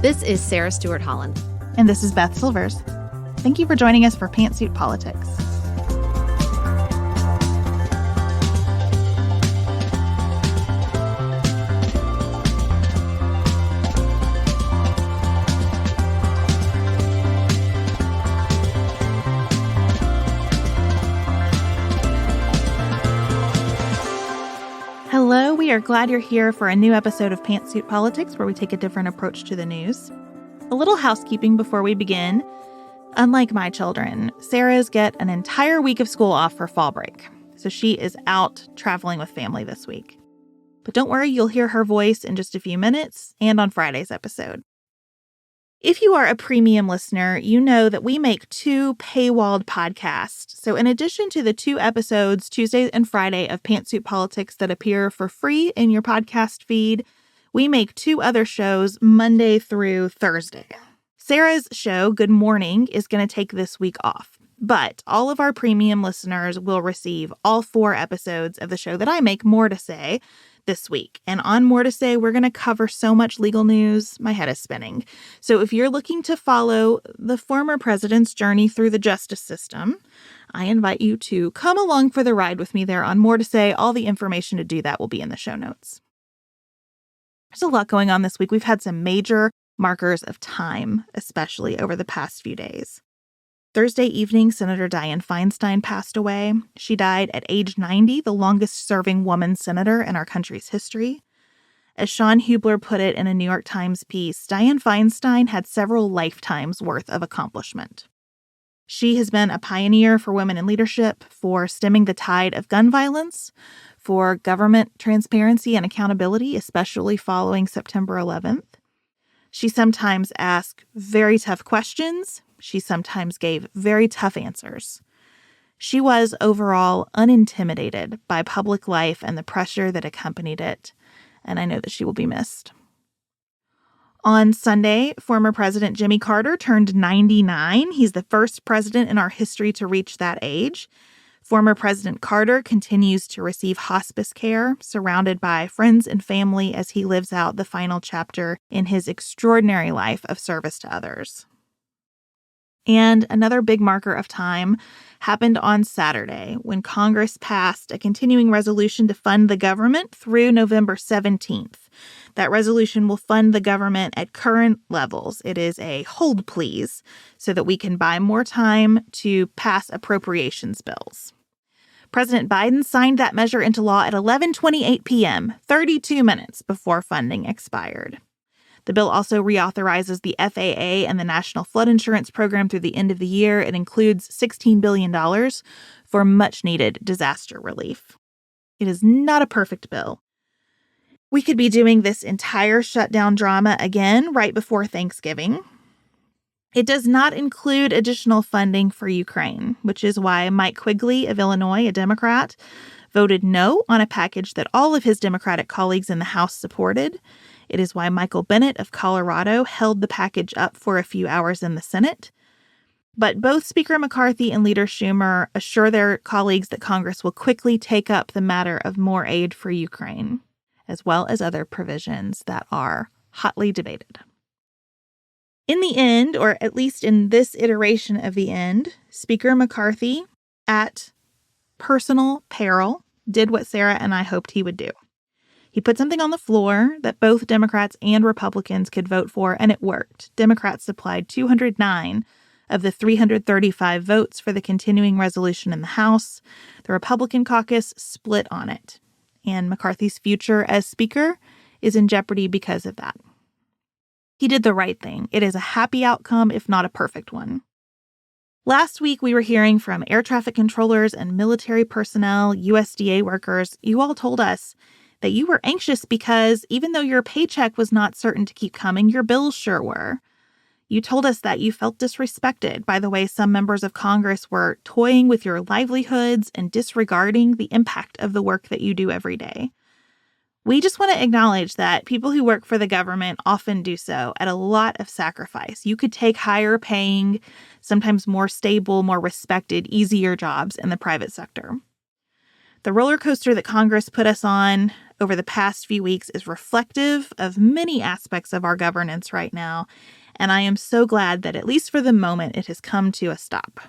This is Sarah Stewart Holland. And this is Beth Silvers. Thank you for joining us for Pantsuit Politics. Hello, we are glad you're here for a new episode of Pantsuit Politics, where we take a different approach to the news. A little housekeeping before we begin. Unlike my children, Sarah's get an entire week of school off for fall break, so she is out traveling with family this week. But don't worry, you'll hear her voice in just a few minutes and on Friday's episode. If you are a premium listener, you know that we make 2 paywalled podcasts. So in addition to the 2 episodes, Tuesday and Friday, of Pantsuit Politics that appear for free in your podcast feed, we make 2 other shows Monday through Thursday. Sarah's show, Good Morning, is going to take this week off. But all of our premium listeners will receive all 4 episodes of the show that I make, More to Say, this week. And on More to Say, we're going to cover so much legal news, my head is spinning. So if you're looking to follow the former president's journey through the justice system, I invite you to come along for the ride with me there on More to Say. All the information to do that will be in the show notes. There's a lot going on this week. We've had some major markers of time, especially over the past few days. Thursday evening, Senator Dianne Feinstein passed away. She died at age 90, the longest-serving woman senator in our country's history. As Sean Hubler put it in a New York Times piece, Dianne Feinstein had several lifetimes' worth of accomplishment. She has been a pioneer for women in leadership, for stemming the tide of gun violence, for government transparency and accountability, especially following September 11th. She sometimes asked very tough questions. She sometimes gave very tough answers. She was overall unintimidated by public life and the pressure that accompanied it, and I know that she will be missed. On Sunday, former President Jimmy Carter turned 99. He's the first president in our history to reach that age. Former President Carter continues to receive hospice care, surrounded by friends and family as he lives out the final chapter in his extraordinary life of service to others. And another big marker of time happened on Saturday when Congress passed a continuing resolution to fund the government through November 17th. That resolution will fund the government at current levels. It is a hold please so that we can buy more time to pass appropriations bills. President Biden signed that measure into law at 11:28 p.m., 32 minutes before funding expired. The bill also reauthorizes the FAA and the National Flood Insurance Program through the end of the year. It includes $16 billion for much-needed disaster relief. It is not a perfect bill. We could be doing this entire shutdown drama again right before Thanksgiving. It does not include additional funding for Ukraine, which is why Mike Quigley of Illinois, a Democrat, voted no on a package that all of his Democratic colleagues in the House supported. It is why Michael Bennet of Colorado held the package up for a few hours in the Senate. But both Speaker McCarthy and Leader Schumer assure their colleagues that Congress will quickly take up the matter of more aid for Ukraine, as well as other provisions that are hotly debated. In the end, or at least in this iteration of the end, Speaker McCarthy, at personal peril, did what Sarah and I hoped he would do. He put something on the floor that both Democrats and Republicans could vote for, and it worked. Democrats supplied 209 of the 335 votes for the continuing resolution in the House. The Republican caucus split on it, and McCarthy's future as Speaker is in jeopardy because of that. He did the right thing. It is a happy outcome, if not a perfect one. Last week, we were hearing from air traffic controllers and military personnel, USDA workers. You all told us that you were anxious because even though your paycheck was not certain to keep coming, your bills sure were. You told us that you felt disrespected by the way some members of Congress were toying with your livelihoods and disregarding the impact of the work that you do every day. We just want to acknowledge that people who work for the government often do so at a lot of sacrifice. You could take higher paying, sometimes more stable, more respected, easier jobs in the private sector. The roller coaster that Congress put us on over the past few weeks is reflective of many aspects of our governance right now, and I am so glad that, at least for the moment, it has come to a stop.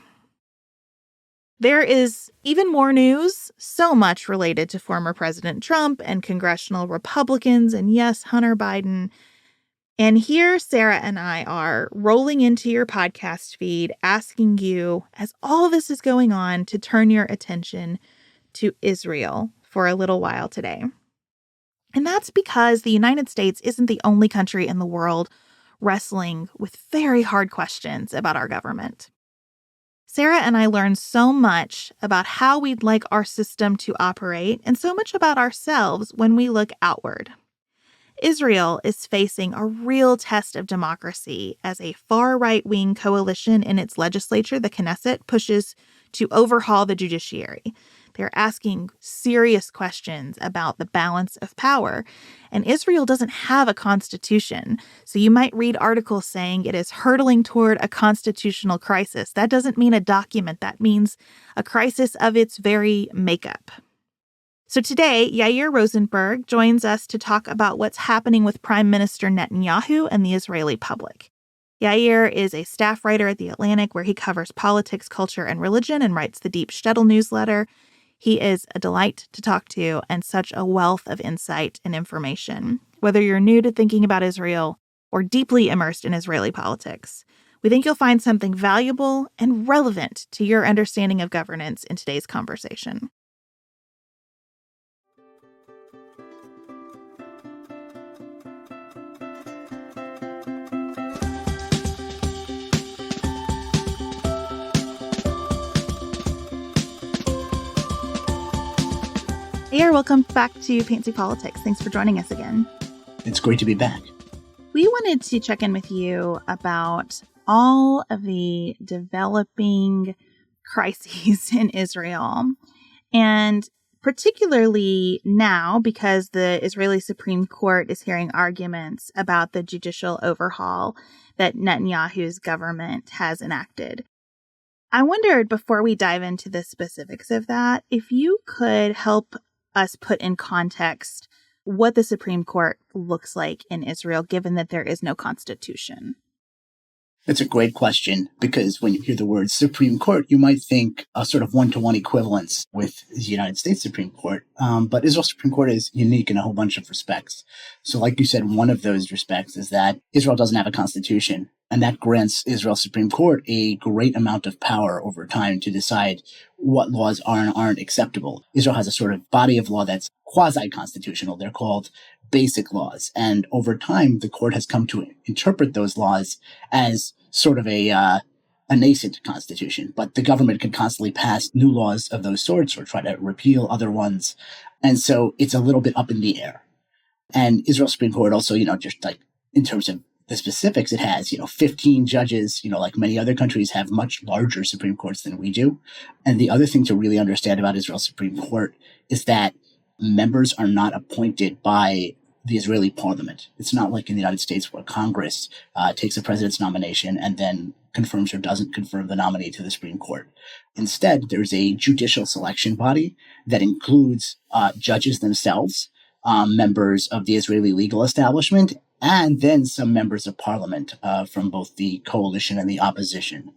There is even more news, so much related to former President Trump and congressional Republicans, and yes, Hunter Biden. And here Sarah and I are rolling into your podcast feed, asking you, as all this is going on, to turn your attention to Israel for a little while today. And that's because the United States isn't the only country in the world wrestling with very hard questions about our government. Sarah and I learned so much about how we'd like our system to operate and so much about ourselves when we look outward. Israel is facing a real test of democracy as a far right-wing coalition in its legislature, the Knesset, pushes to overhaul the judiciary. They're asking serious questions about the balance of power. And Israel doesn't have a constitution. So you might read articles saying it is hurtling toward a constitutional crisis. That doesn't mean a document. That means a crisis of its very makeup. So today, Yair Rosenberg joins us to talk about what's happening with Prime Minister Netanyahu and the Israeli public. Yair is a staff writer at The Atlantic, where he covers politics, culture, and religion and writes the Deep Shtetl newsletter. He is a delight to talk to and such a wealth of insight and information, whether you're new to thinking about Israel or deeply immersed in Israeli politics. We think you'll find something valuable and relevant to your understanding of governance in today's conversation. Yair, welcome back to Fancy Politics. Thanks for joining us again. It's great to be back. We wanted to check in with you about all of the developing crises in Israel, and particularly now because the Israeli Supreme Court is hearing arguments about the judicial overhaul that Netanyahu's government has enacted. I wondered, before we dive into the specifics of that, if you could help us put in context what the Supreme Court looks like in Israel, given that there is no constitution. That's a great question, because when you hear the word Supreme Court, you might think a sort of one-to-one equivalence with the United States Supreme Court. But Israel's Supreme Court is unique in a whole bunch of respects. So like you said, one of those respects is that Israel doesn't have a constitution, and that grants Israel's Supreme Court a great amount of power over time to decide what laws are and aren't acceptable. Israel has a sort of body of law that's quasi-constitutional. They're called basic laws. And over time, the court has come to interpret those laws as sort of a nascent constitution. But the government can constantly pass new laws of those sorts or try to repeal other ones. And so it's a little bit up in the air. And Israel's Supreme Court also, just like in terms of the specifics, it has, 15 judges, like many other countries have much larger Supreme Courts than we do. And the other thing to really understand about Israel's Supreme Court is that members are not appointed by the Israeli parliament. It's not like in the United States where Congress takes a president's nomination and then confirms or doesn't confirm the nominee to the Supreme Court. Instead, there's a judicial selection body that includes judges themselves, members of the Israeli legal establishment, and then some members of parliament from both the coalition and the opposition.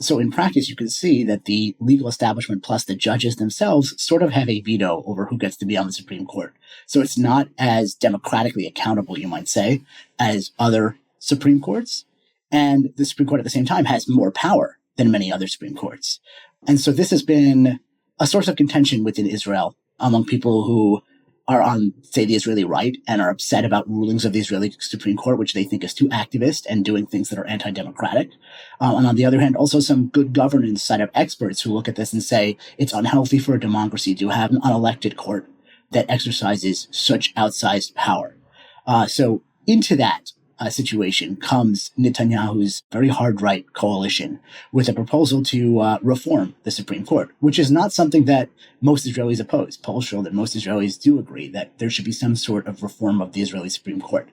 So in practice, you can see that the legal establishment plus the judges themselves sort of have a veto over who gets to be on the Supreme Court. So it's not as democratically accountable, you might say, as other Supreme Courts. And the Supreme Court at the same time has more power than many other Supreme Courts. And so this has been a source of contention within Israel among people who are on, say, the Israeli right and are upset about rulings of the Israeli Supreme Court, which they think is too activist and doing things that are anti-democratic. And on the other hand, also some good governance side of experts who look at this and say it's unhealthy for a democracy to have an unelected court that exercises such outsized power. So into that situation comes Netanyahu's very hard right coalition with a proposal to reform the Supreme Court, which is not something that most Israelis oppose. Polls show that most Israelis do agree that there should be some sort of reform of the Israeli Supreme Court.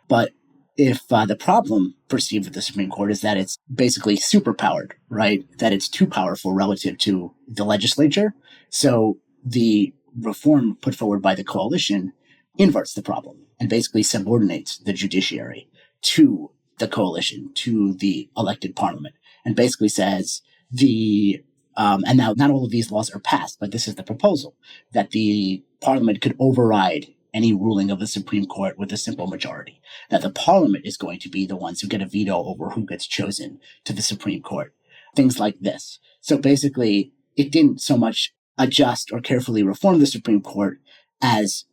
But if the problem perceived with the Supreme Court is that it's basically superpowered, right? That it's too powerful relative to the legislature. So the reform put forward by the coalition inverts the problem and basically subordinates the judiciary to the coalition, to the elected parliament, and basically says and now not all of these laws are passed, but this is the proposal, that the parliament could override any ruling of the Supreme Court with a simple majority. That the parliament is going to be the ones who get a veto over who gets chosen to the Supreme Court. Things like this. So basically, it didn't so much adjust or carefully reform the Supreme Court as,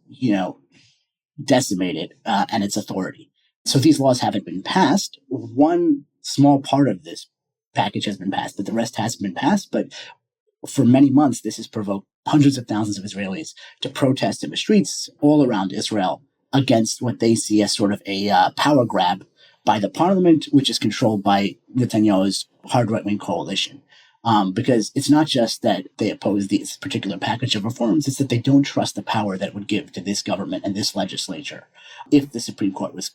decimate it and its authority. So these laws haven't been passed. One small part of this package has been passed, but the rest hasn't been passed. But for many months, this has provoked hundreds of thousands of Israelis to protest in the streets all around Israel against what they see as sort of a power grab by the parliament, which is controlled by Netanyahu's hard right-wing coalition. Because it's not just that they oppose this particular package of reforms, it's that they don't trust the power that it would give to this government and this legislature if the Supreme Court was,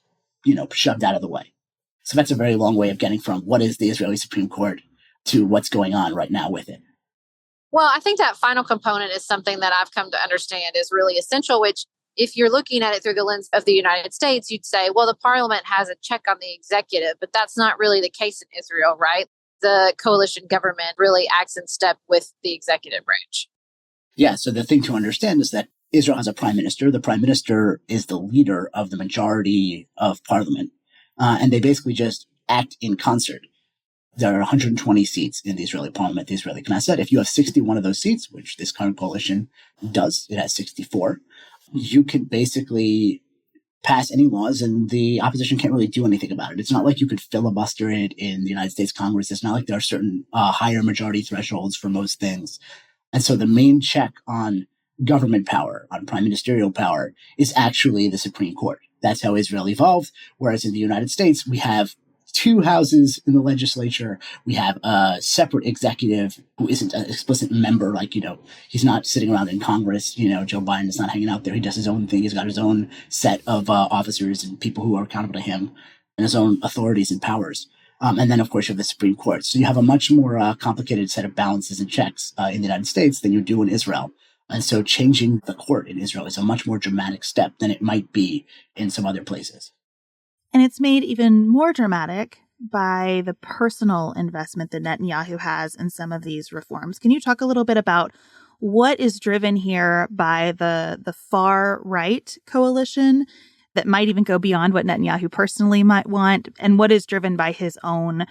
shoved out of the way. So that's a very long way of getting from what is the Israeli Supreme Court to what's going on right now with it. Well, I think that final component is something that I've come to understand is really essential, which if you're looking at it through the lens of the United States, you'd say, well, the parliament has a check on the executive, but that's not really the case in Israel, right? The coalition government really acts in step with the executive branch. Yeah, so the thing to understand is that Israel has a prime minister. The prime minister is the leader of the majority of parliament, and they basically just act in concert. There are 120 seats in the Israeli parliament, the Israeli Knesset. If you have 61 of those seats, which this current coalition does, it has 64, you can basically pass any laws and the opposition can't really do anything about it. It's not like you could filibuster it in the United States Congress. It's not like there are certain higher majority thresholds for most things. And so the main check on government power, on prime ministerial power, is actually the Supreme Court. That's how Israel evolved. Whereas in the United States, we have two houses in the legislature. We have a separate executive who isn't an explicit member. He's not sitting around in Congress. Joe Biden is not hanging out there. He does his own thing. He's got his own set of officers and people who are accountable to him and his own authorities and powers. And then, of course, you have the Supreme Court. So you have a much more complicated set of balances and checks in the United States than you do in Israel. And so changing the court in Israel is a much more dramatic step than it might be in some other places. And it's made even more dramatic by the personal investment that Netanyahu has in some of these reforms. Can you talk a little bit about what is driven here by the far right coalition that might even go beyond what Netanyahu personally might want, and what is driven by his own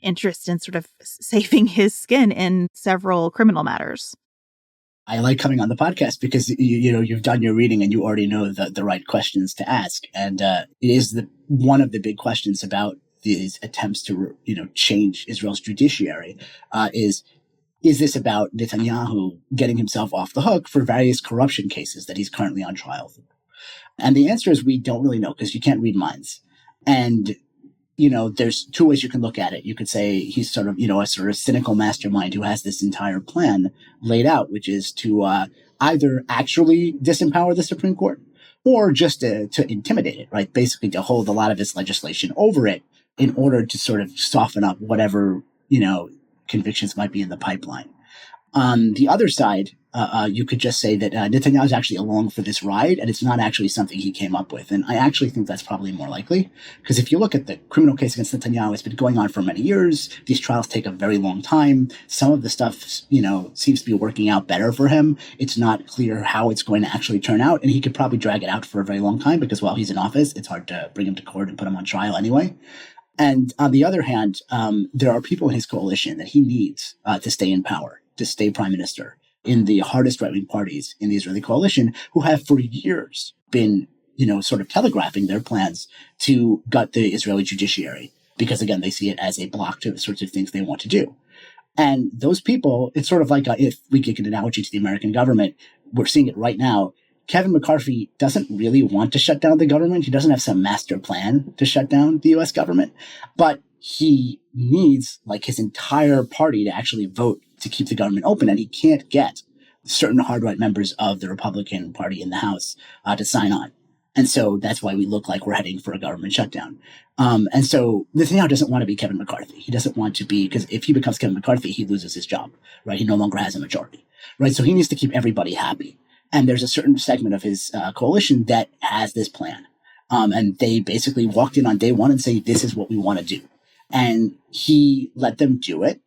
interest in sort of saving his skin in several criminal matters? I like coming on the podcast because you've done your reading and you already know the right questions to ask, and it is one of the big questions about these attempts to change Israel's judiciary. Is this about Netanyahu getting himself off the hook for various corruption cases that he's currently on trial for? And the answer is we don't really know because you can't read minds. And there's two ways you can look at it. You could say he's sort of, a sort of cynical mastermind who has this entire plan laid out, which is to either actually disempower the Supreme Court or just to intimidate it, right? Basically to hold a lot of this legislation over it in order to sort of soften up whatever, convictions might be in the pipeline. On the other side, you could just say that Netanyahu is actually along for this ride, and it's not actually something he came up with. And I actually think that's probably more likely, because if you look at the criminal case against Netanyahu, it's been going on for many years. These trials take a very long time. Some of the stuff, seems to be working out better for him. It's not clear how it's going to actually turn out, and he could probably drag it out for a very long time because while he's in office, it's hard to bring him to court and put him on trial anyway. And on the other hand, there are people in his coalition that he needs to stay in power, to stay prime minister, in the hardest right-wing parties in the Israeli coalition, who have for years been, sort of telegraphing their plans to gut the Israeli judiciary, because again, they see it as a block to the sorts of things they want to do. And those people, it's sort of like, if we give an analogy to the American government, we're seeing it right now. Kevin McCarthy doesn't really want to shut down the government. He doesn't have some master plan to shut down the U.S. government, but he needs his entire party to actually vote to keep the government open. And he can't get certain hard right members of the Republican Party in the House to sign on. And so that's why we look like we're heading for a government shutdown. And so Netanyahu doesn't want to be Kevin McCarthy. He doesn't want to be, because if he becomes Kevin McCarthy, he loses his job, right? He no longer has a majority, right? So he needs to keep everybody happy. And there's a certain segment of his coalition that has this plan. And they basically walked in on day one and say, this is what we want to do. And he let them do it.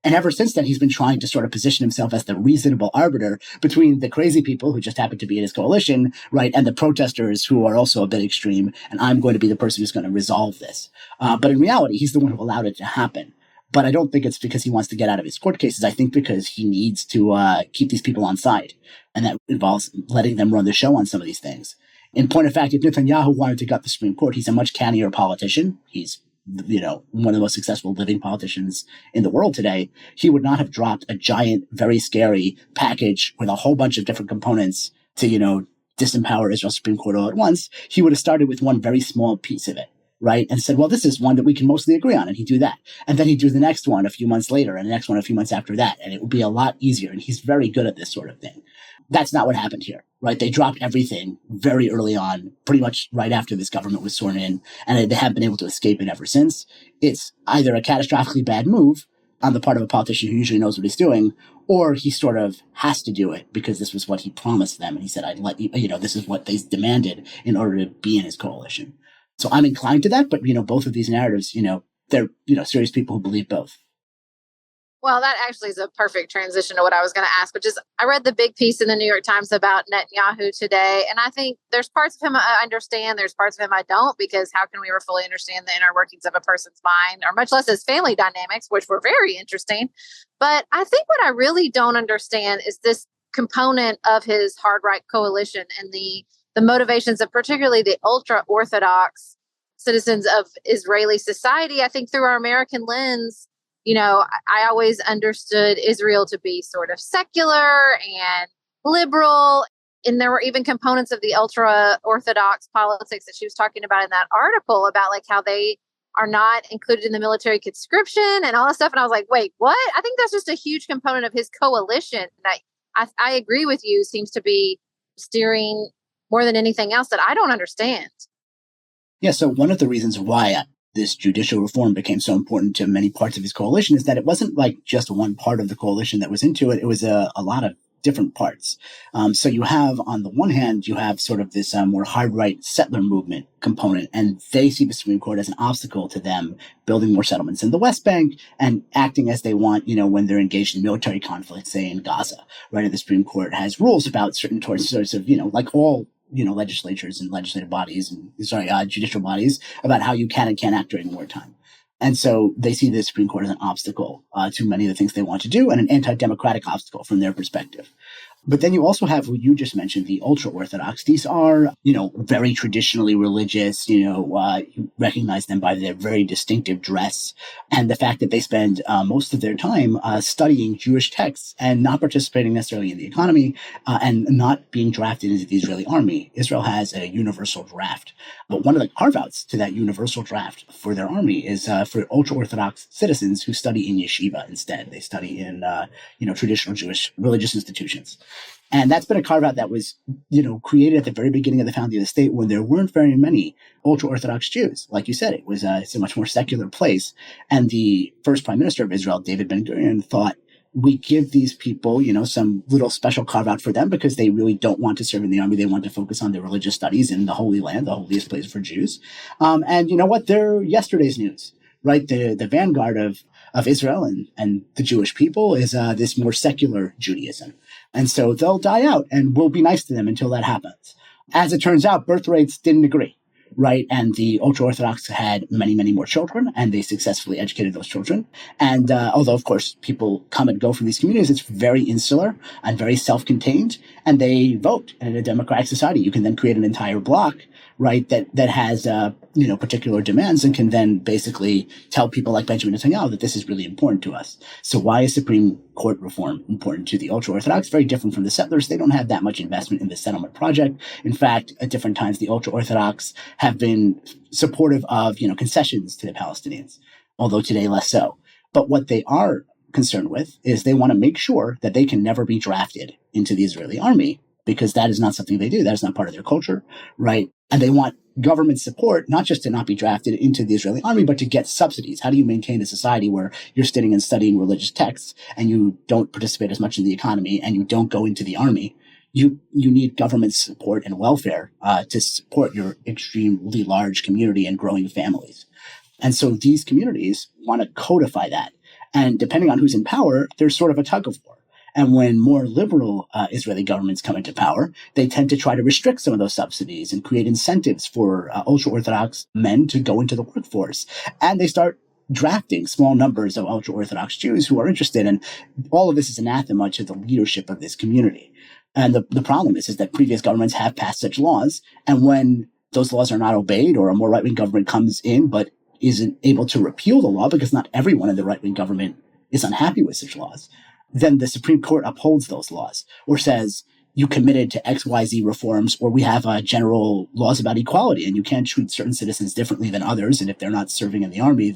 And ever since then, he's been trying to sort of position himself as the reasonable arbiter between the crazy people who just happen to be in his coalition, right, and the protesters who are also a bit extreme. And I'm going to be the person who's going to resolve this. But in reality, he's the one who allowed it to happen. But I don't think it's because he wants to get out of his court cases. I think because he needs to keep these people on side. And that involves letting them run the show on some of these things. In point of fact, if Netanyahu wanted to gut the Supreme Court, he's a much cannier politician. He's one of the most successful living politicians in the world today. He would not have dropped a giant, very scary package with a whole bunch of different components to, disempower Israel's Supreme Court all at once. He would have started with one very small piece of it, right? And said, well, this is one that we can mostly agree on. And he'd do that. And then he'd do the next one a few months later and the next one a few months after that. And it would be a lot easier. And he's very good at this sort of thing. That's not what happened here, right? They dropped everything very early on, pretty much right after this government was sworn in, and they haven't been able to escape it ever since. It's either a catastrophically bad move on the part of a politician who usually knows what he's doing, or he sort of has to do it because this was what he promised them. And he said, I'd let you, this is what they demanded in order to be in his coalition. So I'm inclined to that, but, both of these narratives, they're, serious people who believe both. Well, that actually is a perfect transition to what I was going to ask, which is I read the big piece in the New York Times about Netanyahu today. And I think there's parts of him I understand. There's parts of him I don't, because how can we ever fully understand the inner workings of a person's mind, or much less his family dynamics, which were very interesting. But I think what I really don't understand is this component of his hard right coalition and the motivations of particularly the ultra Orthodox citizens of Israeli society. I think through our American lens, I always understood Israel to be sort of secular and liberal. And there were even components of the ultra Orthodox politics that she was talking about in that article about like how they are not included in the military conscription and all that stuff. And I was like, wait, what? I think that's just a huge component of his coalition that I agree with you seems to be steering more than anything else that I don't understand. Yeah, so one of the reasons why this judicial reform became so important to many parts of his coalition is that it wasn't like just one part of the coalition that was into it. It was a lot of different parts. So you have, on the one hand, you have sort of this more hard right settler movement component, and they see the Supreme Court as an obstacle to them building more settlements in the West Bank and acting as they want, when they're engaged in military conflicts, say in Gaza, right? And the Supreme Court has rules about certain sorts of, like all legislatures and legislative bodies and judicial bodies about how you can and can't act during wartime. And so they see the Supreme Court as an obstacle to many of the things they want to do, and an anti-democratic obstacle from their perspective. But then you also have who you just mentioned, the ultra-Orthodox. These are, very traditionally religious, you recognize them by their very distinctive dress and the fact that they spend most of their time studying Jewish texts and not participating necessarily in the economy and not being drafted into the Israeli army. Israel has a universal draft. But one of the carve-outs to that universal draft for their army is for ultra-Orthodox citizens who study in yeshiva instead. They study in, traditional Jewish religious institutions. And that's been a carve-out that was, created at the very beginning of the founding of the state when there weren't very many ultra-Orthodox Jews. Like you said, it's a much more secular place. And the first prime minister of Israel, David Ben-Gurion, thought, we give these people, some little special carve-out for them because they really don't want to serve in the army. They want to focus on their religious studies in the Holy Land, the holiest place for Jews. And you know what? They're yesterday's news, right? The vanguard of Israel and the Jewish people is this more secular Judaism. And so they'll die out, and we'll be nice to them until that happens. As it turns out, birth rates didn't agree, right? And the ultra-Orthodox had many, many more children, and they successfully educated those children. And although, of course, people come and go from these communities, it's very insular and very self-contained, and they vote. And in a democratic society, you can then create an entire bloc, right, that has, particular demands and can then basically tell people like Benjamin Netanyahu that this is really important to us. So why is Supreme Court reform important to the ultra-Orthodox? Very different from the settlers. They don't have that much investment in the settlement project. In fact, at different times, the ultra-Orthodox have been supportive of, concessions to the Palestinians, although today less so. But what they are concerned with is they want to make sure that they can never be drafted into the Israeli army, because that is not something they do. That is not part of their culture, right? And they want government support, not just to not be drafted into the Israeli army, but to get subsidies. How do you maintain a society where you're sitting and studying religious texts and you don't participate as much in the economy and you don't go into the army? You need government support and welfare to support your extremely large community and growing families. And so these communities want to codify that. And depending on who's in power, there's sort of a tug of war. And when more liberal Israeli governments come into power, they tend to try to restrict some of those subsidies and create incentives for ultra-Orthodox men to go into the workforce. And they start drafting small numbers of ultra-Orthodox Jews who are interested. And all of this is anathema to the leadership of this community. And the problem is that previous governments have passed such laws. And when those laws are not obeyed, or a more right-wing government comes in but isn't able to repeal the law, because not everyone in the right-wing government is unhappy with such laws, then the Supreme Court upholds those laws or says, you committed to XYZ reforms, or we have general laws about equality and you can't treat certain citizens differently than others. And if they're not serving in the army,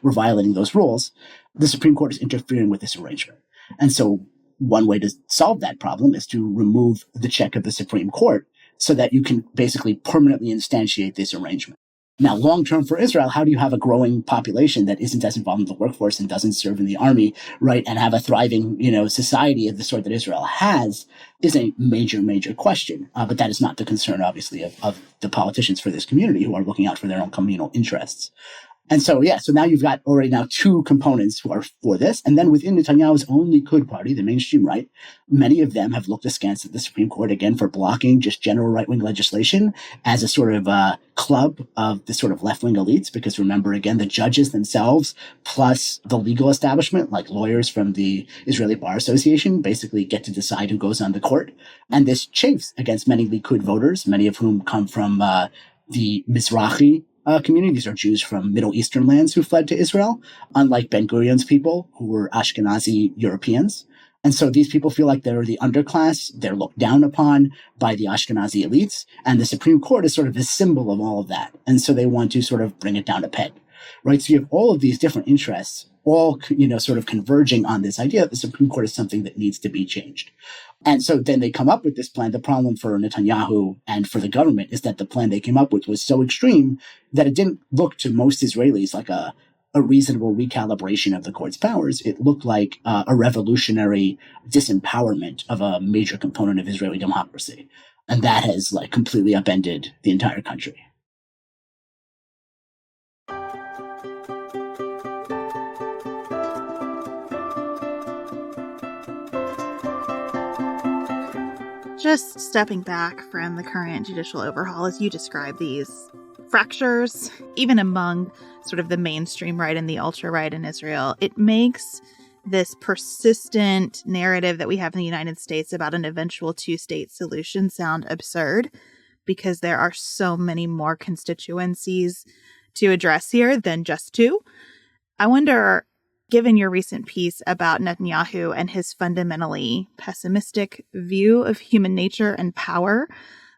we're violating those rules. The Supreme Court is interfering with this arrangement. And so one way to solve that problem is to remove the check of the Supreme Court so that you can basically permanently instantiate this arrangement. Now, long term for Israel, how do you have a growing population that isn't as involved in the workforce and doesn't serve in the army, right, and have a thriving, society of the sort that Israel has, is a major, major question. But that is not the concern, obviously, of the politicians for this community who are looking out for their own communal interests. And so now you've got already two components who are for this. And then within Netanyahu's own Likud party, the mainstream right, many of them have looked askance at the Supreme Court, again, for blocking just general right-wing legislation as a sort of club of the sort of left-wing elites. Because remember, again, the judges themselves, plus the legal establishment, like lawyers from the Israeli Bar Association, basically get to decide who goes on the court. And this chafes against many Likud voters, many of whom come from the Mizrahi community. These are Jews from Middle Eastern lands who fled to Israel, unlike Ben-Gurion's people, who were Ashkenazi Europeans. And so these people feel like they're the underclass. They're looked down upon by the Ashkenazi elites. And the Supreme Court is sort of a symbol of all of that. And so they want to sort of bring it down a peg, right? So you have all of these different interests, all, sort of converging on this idea that the Supreme Court is something that needs to be changed. And so then they come up with this plan. The problem for Netanyahu and for the government is that the plan they came up with was so extreme that it didn't look to most Israelis like a reasonable recalibration of the court's powers. It looked like a revolutionary disempowerment of a major component of Israeli democracy. And that has completely upended the entire country. Just stepping back from the current judicial overhaul, as you describe these fractures, even among sort of the mainstream right and the ultra-right in Israel, it makes this persistent narrative that we have in the United States about an eventual two-state solution sound absurd, because there are so many more constituencies to address here than just two. I wonder, given your recent piece about Netanyahu and his fundamentally pessimistic view of human nature and power,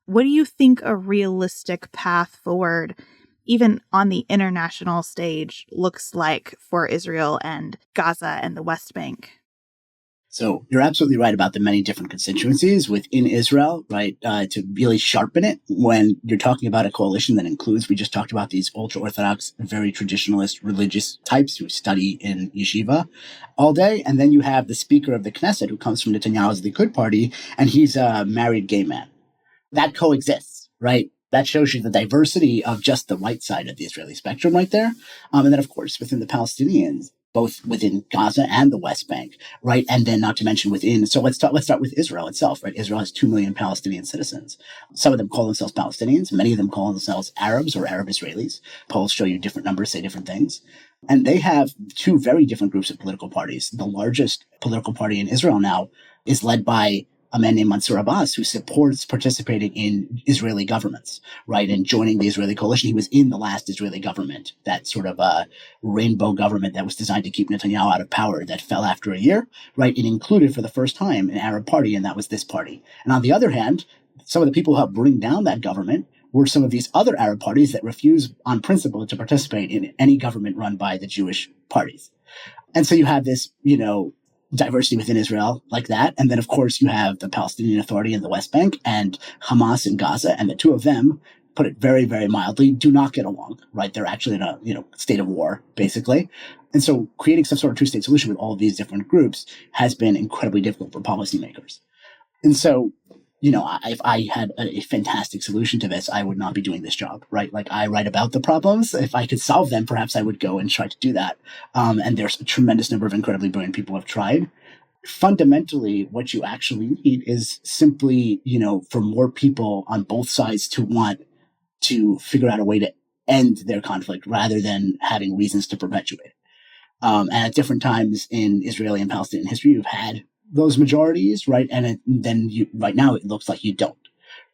what do you think a realistic path forward, even on the international stage, looks like for Israel and Gaza and the West Bank? So you're absolutely right about the many different constituencies within Israel, right? To really sharpen it when you're talking about a coalition that includes, we just talked about these ultra-Orthodox, very traditionalist religious types who study in yeshiva all day. And then you have the speaker of the Knesset who comes from Netanyahu's Likud party, and he's a married gay man. That coexists, right? That shows you the diversity of just the right side of the Israeli spectrum right there. And then, of course, within the Palestinians, both within Gaza and the West Bank, right? And then not to mention within, so let's start with Israel itself, right? Israel has 2 million Palestinian citizens. Some of them call themselves Palestinians. Many of them call themselves Arabs or Arab Israelis. Polls show you different numbers, say different things. And they have two very different groups of political parties. The largest political party in Israel now is led by a man named Mansour Abbas, who supports participating in Israeli governments, right, and joining the Israeli coalition. He was in the last Israeli government, that sort of rainbow government that was designed to keep Netanyahu out of power that fell after a year, right? It included for the first time an Arab party, and that was this party. And on the other hand, some of the people who helped bring down that government were some of these other Arab parties that refuse on principle to participate in any government run by the Jewish parties. And so you have this, diversity within Israel like that. And then, of course, you have the Palestinian Authority in the West Bank and Hamas in Gaza. And the two of them put it very, very mildly, do not get along, right? They're actually in a, state of war, basically. And so creating some sort of two-state solution with all of these different groups has been incredibly difficult for policymakers. And so, if I had a fantastic solution to this, I would not be doing this job, right? Like, I write about the problems. If I could solve them, perhaps I would go and try to do that. And there's a tremendous number of incredibly brilliant people who have tried. Fundamentally, what you actually need is simply, for more people on both sides to want to figure out a way to end their conflict rather than having reasons to perpetuate it. And at different times in Israeli and Palestinian history, you've had those majorities, right? And then right now it looks like you don't,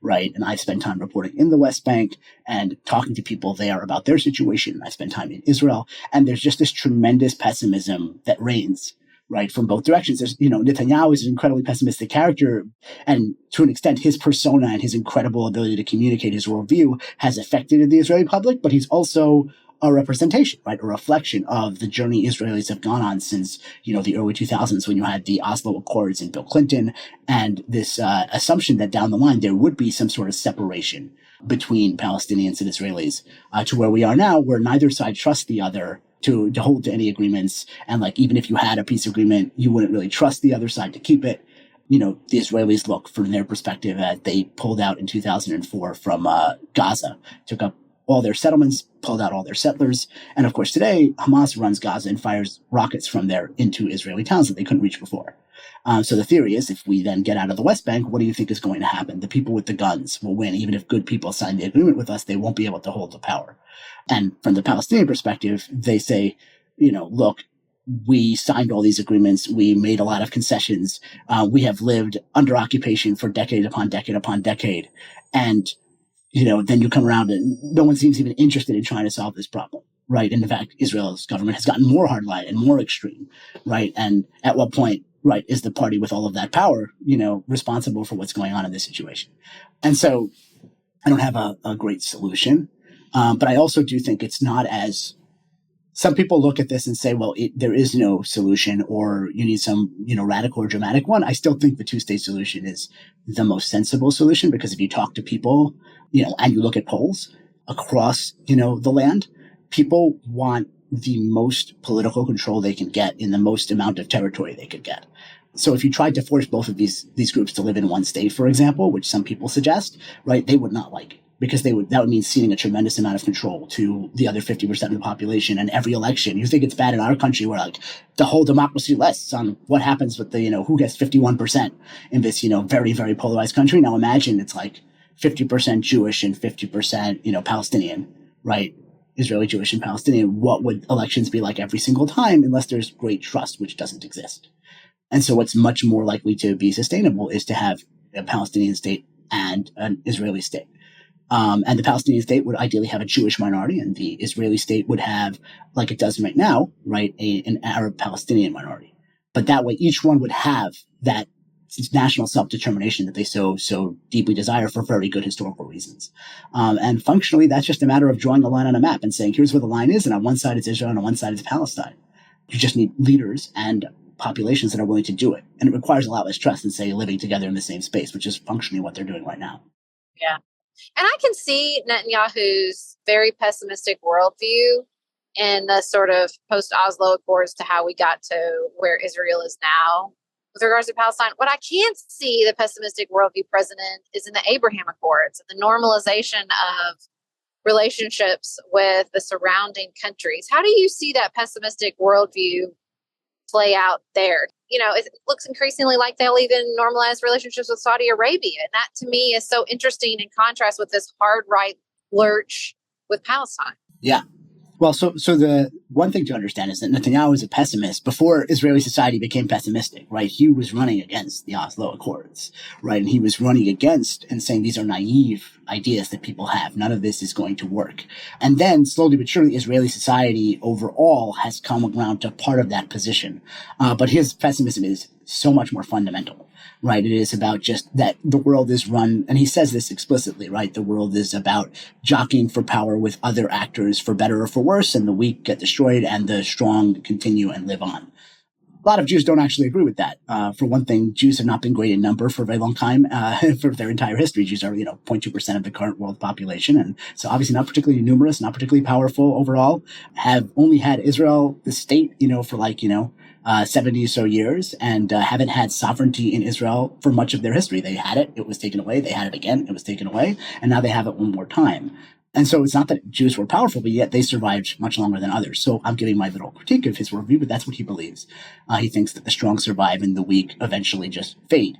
right? And I've spent time reporting in the West Bank and talking to people there about their situation. I spent time in Israel, and there's just this tremendous pessimism that reigns, right, from both directions. There's, Netanyahu is an incredibly pessimistic character, and to an extent, his persona and his incredible ability to communicate his worldview has affected the Israeli public, but he's also a representation, right, a reflection of the journey Israelis have gone on since, the early 2000s when you had the Oslo Accords and Bill Clinton, and this assumption that down the line there would be some sort of separation between Palestinians and Israelis to where we are now, where neither side trusts the other to hold to any agreements. And like, even if you had a peace agreement, you wouldn't really trust the other side to keep it. The Israelis look from their perspective at they pulled out in 2004 from Gaza, took up all their settlements, pulled out all their settlers. And of course, today, Hamas runs Gaza and fires rockets from there into Israeli towns that they couldn't reach before. So the theory is, if we then get out of the West Bank, what do you think is going to happen? The people with the guns will win. Even if good people sign the agreement with us, they won't be able to hold the power. And from the Palestinian perspective, they say, look, we signed all these agreements. We made a lot of concessions. We have lived under occupation for decade upon decade upon decade. And then you come around and no one seems even interested in trying to solve this problem, right? And in fact, Israel's government has gotten more hardline and more extreme, right? And at what point, right, is the party with all of that power, responsible for what's going on in this situation? And so I don't have a great solution, but I also do think it's not as some people look at this and say, well, there is no solution, or you need some, radical or dramatic one. I still think the two-state solution is the most sensible solution, because if you talk to people, and you look at polls across, the land, people want the most political control they can get in the most amount of territory they could get. So if you tried to force both of these groups to live in one state, for example, which some people suggest, right, they would not like it. Because that would mean ceding a tremendous amount of control to the other 50% of the population. And every election, you think it's bad in our country where like the whole democracy rests on what happens with the, who gets 51% in this, very, very polarized country. Now imagine it's like 50% Jewish and 50%, Palestinian, right? Israeli Jewish and Palestinian. What would elections be like every single time unless there's great trust, which doesn't exist? And so what's much more likely to be sustainable is to have a Palestinian state and an Israeli state. And the Palestinian state would ideally have a Jewish minority, and the Israeli state would have, like it does right now, right, an Arab Palestinian minority. But that way, each one would have that national self-determination that they so deeply desire for very good historical reasons. And functionally, that's just a matter of drawing a line on a map and saying, here's where the line is, and on one side it's Israel, and on one side it's Palestine. You just need leaders and populations that are willing to do it. And it requires a lot less trust than, say, living together in the same space, which is functionally what they're doing right now. Yeah. And I can see Netanyahu's very pessimistic worldview in the sort of post-Oslo Accords to how we got to where Israel is now with regards to Palestine. What I can't see the pessimistic worldview president is in the Abraham Accords and the normalization of relationships with the surrounding countries. How do you see that pessimistic worldview play out there? It looks increasingly like they'll even normalize relationships with Saudi Arabia. And that to me is so interesting in contrast with this hard right lurch with Palestine. Yeah. Well, so the one thing to understand is that Netanyahu was a pessimist before Israeli society became pessimistic, right? He was running against the Oslo Accords, right? And he was running against and saying these are naive ideas that people have. None of this is going to work. And then slowly but surely, Israeli society overall has come around to part of that position. But his pessimism is so much more fundamental. Right. It is about just that the world is run, and he says this explicitly, right? The world is about jockeying for power with other actors for better or for worse, and the weak get destroyed and the strong continue and live on. A lot of Jews don't actually agree with that. For one thing, Jews have not been great in number for a very long time. For their entire history, Jews are, 0.2% of the current world population. And so obviously not particularly numerous, not particularly powerful overall, have only had Israel, the state, for 70 or so years, and haven't had sovereignty in Israel for much of their history. They had it, it was taken away. They had it again, it was taken away. And now they have it one more time. And so it's not that Jews were powerful, but yet they survived much longer than others. So I'm giving my little critique of his worldview, but that's what he believes. He thinks that the strong survive and the weak eventually just fade.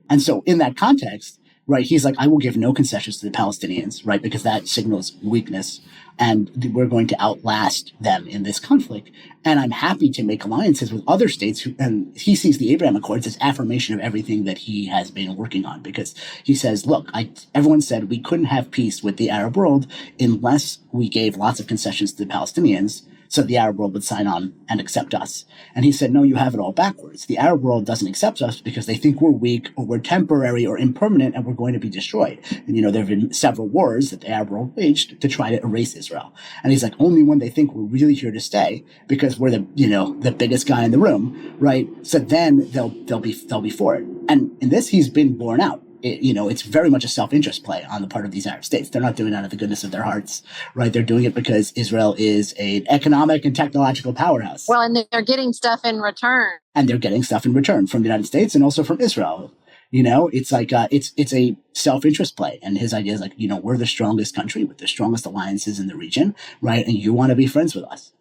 And so in that context, right, he's like, I will give no concessions to the Palestinians, right, because that signals weakness, and we're going to outlast them in this conflict. And I'm happy to make alliances with other states and he sees the Abraham Accords as affirmation of everything that he has been working on, because he says, look, everyone said we couldn't have peace with the Arab world unless we gave lots of concessions to the Palestinians, so the Arab world would sign on and accept us. And he said, no, you have it all backwards. The Arab world doesn't accept us because they think we're weak or we're temporary or impermanent and we're going to be destroyed. And, there have been several wars that the Arab world waged to try to erase Israel. And he's like, only when they think we're really here to stay because we're the biggest guy in the room, right? So then they'll be for it. And in this, he's been borne out. It's very much a self-interest play on the part of these Arab states. They're not doing it out of the goodness of their hearts, right? They're doing it because Israel is an economic and technological powerhouse. Well, and they're getting stuff in return. And they're getting stuff in return from the United States and also from Israel. It's like, it's a self-interest play. And his idea is like, we're the strongest country with the strongest alliances in the region, right? And you want to be friends with us.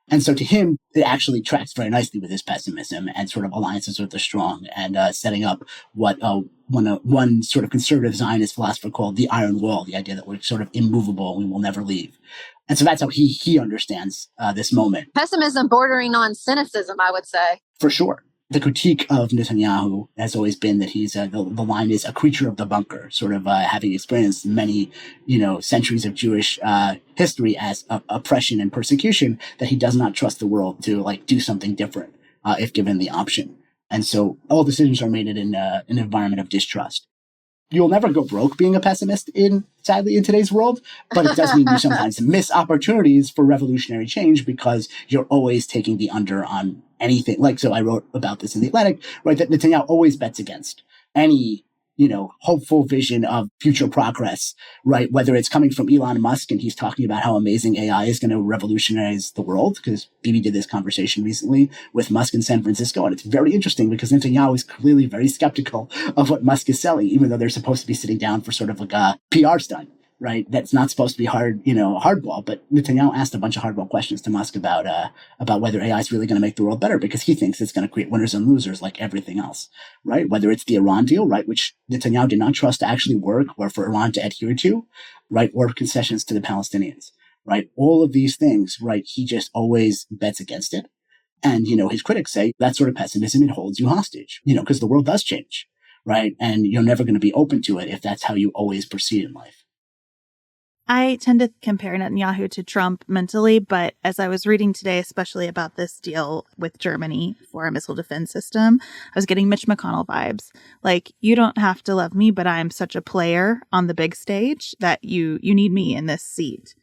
And so to him, it actually tracks very nicely with his pessimism and sort of alliances with the strong and setting up what one sort of conservative Zionist philosopher called the iron wall, the idea that we're sort of immovable, we will never leave. And so that's how he understands this moment. Pessimism bordering on cynicism, I would say. For sure. The critique of Netanyahu has always been that he's the line is a creature of the bunker, sort of having experienced many, centuries of Jewish history as oppression and persecution, that he does not trust the world to do something different if given the option. And so all decisions are made in an environment of distrust. You'll never go broke being a pessimist sadly in today's world, but it does mean you sometimes miss opportunities for revolutionary change because you're always taking the under on anything. So I wrote about this in The Atlantic, right, that Netanyahu always bets against any, hopeful vision of future progress, right? Whether it's coming from Elon Musk and he's talking about how amazing AI is going to revolutionize the world, because Bibi did this conversation recently with Musk in San Francisco. And it's very interesting because Netanyahu is clearly very skeptical of what Musk is selling, even though they're supposed to be sitting down for sort of like a PR stunt. Right, that's not supposed to be hardball. But Netanyahu asked a bunch of hardball questions to Musk about whether AI is really going to make the world better, because he thinks it's going to create winners and losers like everything else. Right, whether it's the Iran deal, right, which Netanyahu did not trust to actually work or for Iran to adhere to, right, or concessions to the Palestinians. Right, all of these things, right, he just always bets against it. And his critics say that sort of pessimism, it holds you hostage. Because the world does change, right, and you're never going to be open to it if that's how you always proceed in life. I tend to compare Netanyahu to Trump mentally, but as I was reading today, especially about this deal with Germany for a missile defense system, I was getting Mitch McConnell vibes. Like, you don't have to love me, but I'm such a player on the big stage that you need me in this seat.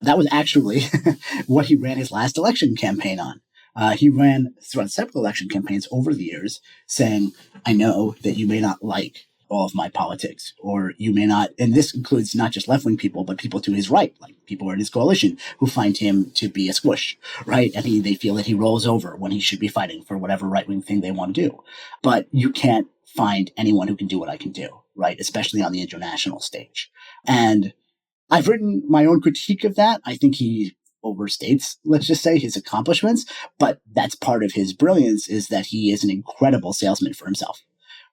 That was actually what he ran his last election campaign on. He ran throughout several election campaigns over the years saying, I know that you may not like all of my politics, or you may not, and this includes not just left-wing people, but people to his right, like people in his coalition who find him to be a squish, right? And they feel that he rolls over when he should be fighting for whatever right-wing thing they want to do. But you can't find anyone who can do what I can do, right? Especially on the international stage. And I've written my own critique of that. I think he overstates, let's just say, his accomplishments, but that's part of his brilliance, is that he is an incredible salesman for himself.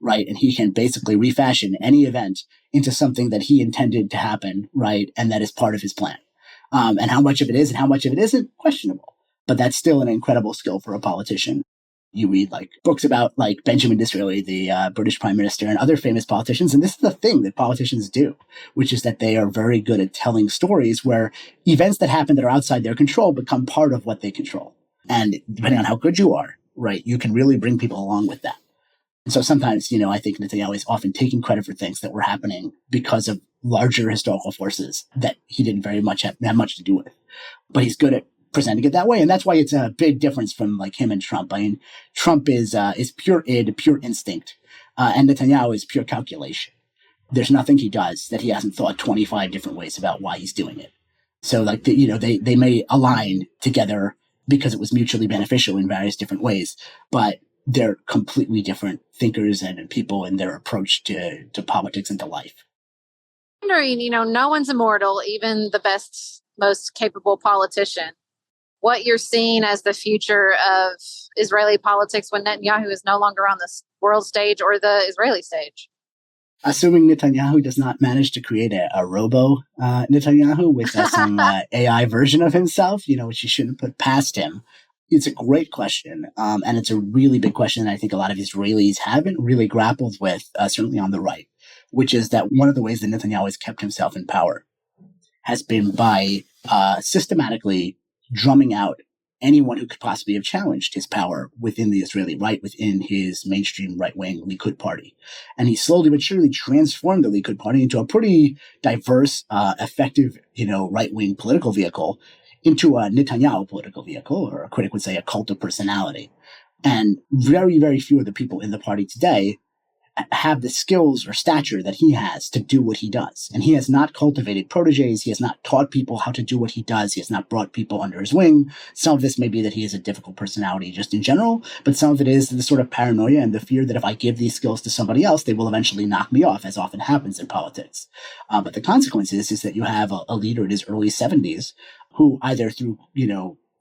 Right. And he can basically refashion any event into something that he intended to happen. Right. And that is part of his plan. And how much of it is and how much of it isn't, questionable. But that's still an incredible skill for a politician. You read books about Benjamin Disraeli, the British Prime Minister, and other famous politicians. And this is the thing that politicians do, which is that they are very good at telling stories where events that happen that are outside their control become part of what they control. And depending on how good you are, right, you can really bring people along with that. And so sometimes, I think Netanyahu is often taking credit for things that were happening because of larger historical forces that he didn't very much have much to do with. But he's good at presenting it that way. And that's why it's a big difference from like him and Trump. I mean, Trump is pure id, pure instinct, and Netanyahu is pure calculation. There's nothing he does that he hasn't thought 25 different ways about why he's doing it. So like, they may align together because it was mutually beneficial in various different ways, but they're completely different thinkers and people in their approach to politics and to life. Wondering, no one's immortal, even the best, most capable politician. What you're seeing as the future of Israeli politics when Netanyahu is no longer on the world stage or the Israeli stage. Assuming Netanyahu does not manage to create a robo Netanyahu with some AI version of himself, which you shouldn't put past him. It's a great question, and it's a really big question that I think a lot of Israelis haven't really grappled with, certainly on the right, which is that one of the ways that Netanyahu has kept himself in power has been by systematically drumming out anyone who could possibly have challenged his power within the Israeli right, within his mainstream right-wing Likud party. And he slowly but surely transformed the Likud party into a pretty diverse, effective, right-wing political vehicle into a Netanyahu political vehicle, or a critic would say a cult of personality. And very, very few of the people in the party today have the skills or stature that he has to do what he does. And he has not cultivated proteges. He has not taught people how to do what he does. He has not brought people under his wing. Some of this may be that he has a difficult personality just in general, but some of it is the sort of paranoia and the fear that if I give these skills to somebody else, they will eventually knock me off, as often happens in politics. But the consequence is that you have a leader in his early 70s who either through,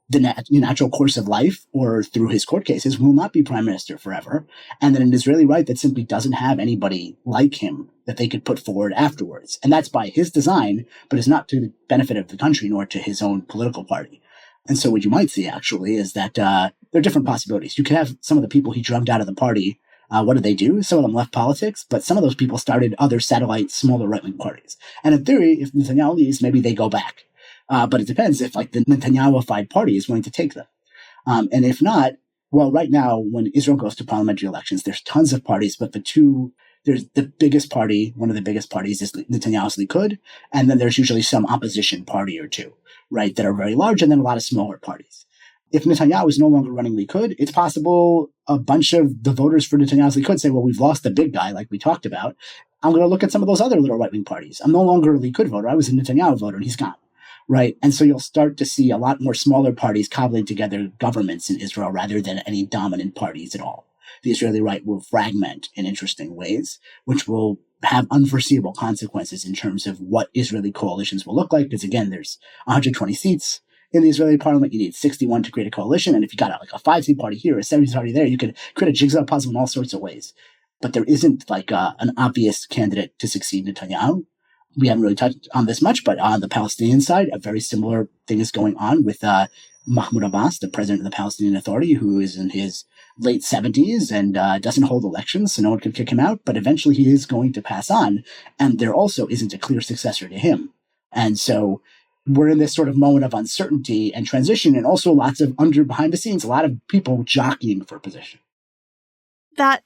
the natural course of life or through his court cases will not be prime minister forever. And then an Israeli right that simply doesn't have anybody like him that they could put forward afterwards. And that's by his design, but is not to the benefit of the country nor to his own political party. And so what you might see actually is that there are different possibilities. You could have some of the people he drummed out of the party. What did they do? Some of them left politics, but some of those people started other satellite, smaller right-wing parties. And in theory, if Netanyahu leaves, maybe they go back. But it depends if like the Netanyahu-ified party is willing to take them. And if not, well, right now, when Israel goes to parliamentary elections, there's tons of parties, but there's the biggest party, one of the biggest parties is Netanyahu's Likud. And then there's usually some opposition party or two, right, that are very large, and then a lot of smaller parties. If Netanyahu is no longer running Likud, it's possible a bunch of the voters for Netanyahu's Likud say, well, we've lost the big guy, like we talked about. I'm going to look at some of those other little right-wing parties. I'm no longer a Likud voter. I was a Netanyahu voter, and he's gone. Right. And so you'll start to see a lot more smaller parties cobbling together governments in Israel rather than any dominant parties at all. The Israeli right will fragment in interesting ways, which will have unforeseeable consequences in terms of what Israeli coalitions will look like. Because again, there's 120 seats in the Israeli parliament. You need 61 to create a coalition. And if you got like a 5-seat party here, a 7-seat party there, you could create a jigsaw puzzle in all sorts of ways. But there isn't like an obvious candidate to succeed Netanyahu. We haven't really touched on this much, but on the Palestinian side, a very similar thing is going on with Mahmoud Abbas, the president of the Palestinian Authority, who is in his late 70s and doesn't hold elections, so no one can kick him out. But eventually he is going to pass on, and there also isn't a clear successor to him. And so we're in this sort of moment of uncertainty and transition, and also lots of behind the scenes, a lot of people jockeying for position. That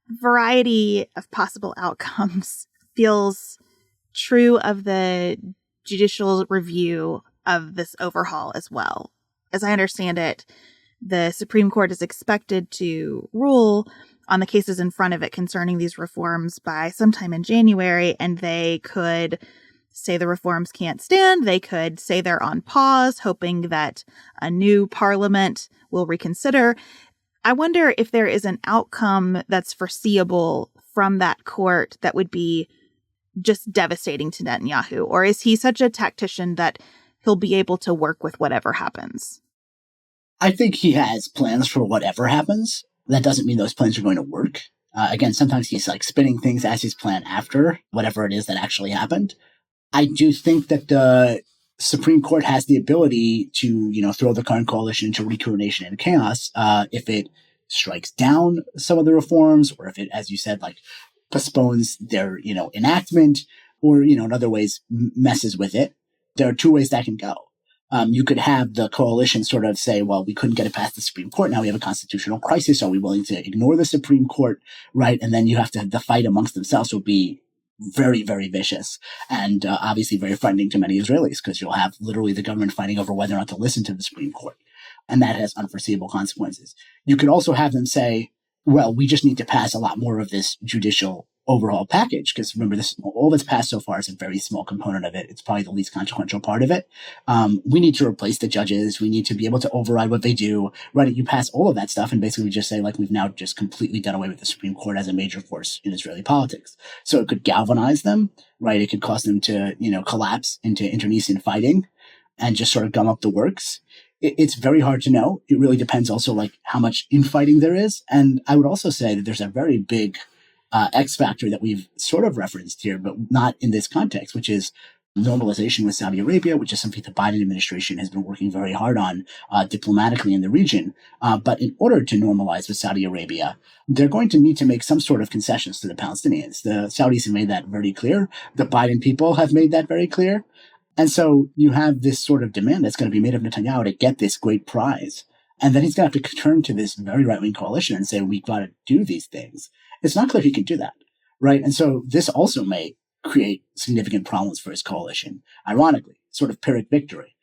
variety of possible outcomes feels true of the judicial review of this overhaul as well. As I understand it, the Supreme Court is expected to rule on the cases in front of it concerning these reforms by sometime in January, and they could say the reforms can't stand. They could say they're on pause, hoping that a new parliament will reconsider. I wonder if there is an outcome that's foreseeable from that court that would be just devastating to Netanyahu? Or is he such a tactician that he'll be able to work with whatever happens? I think he has plans for whatever happens. That doesn't mean those plans are going to work. Again, sometimes he's like spinning things as his plan after whatever it is that actually happened. I do think that the Supreme Court has the ability to, throw the current coalition into recoordination and chaos if it strikes down some of the reforms, or if it, as you said, like postpones their, enactment, or, in other ways messes with it. There are two ways that can go. You could have the coalition sort of say, well, we couldn't get it past the Supreme Court. Now we have a constitutional crisis. Are we willing to ignore the Supreme Court? Right. And then you have to, the fight amongst themselves will be very, very vicious and obviously very frightening to many Israelis, because you'll have literally the government fighting over whether or not to listen to the Supreme Court. And that has unforeseeable consequences. You could also have them say, well, we just need to pass a lot more of this judicial overhaul package, because remember, this all that's passed so far is a very small component of it. It's probably the least consequential part of it. We need to replace the judges. We need to be able to override what they do. Right? You pass all of that stuff, and basically just say, like, we've now just completely done away with the Supreme Court as a major force in Israeli politics. So it could galvanize them, right? It could cause them to, collapse into internecine fighting and just sort of gum up the works. It's very hard to know. It really depends also, like, how much infighting there is. And I would also say that there's a very big X factor that we've sort of referenced here, but not in this context, which is normalization with Saudi Arabia, which is something the Biden administration has been working very hard on diplomatically in the region. But in order to normalize with Saudi Arabia, they're going to need to make some sort of concessions to the Palestinians. The Saudis have made that very clear. The Biden people have made that very clear. And so you have this sort of demand that's going to be made of Netanyahu to get this great prize. And then he's going to have to turn to this very right-wing coalition and say, we've got to do these things. It's not clear he can do that, right? And so this also may create significant problems for his coalition. Ironically, sort of Pyrrhic victory.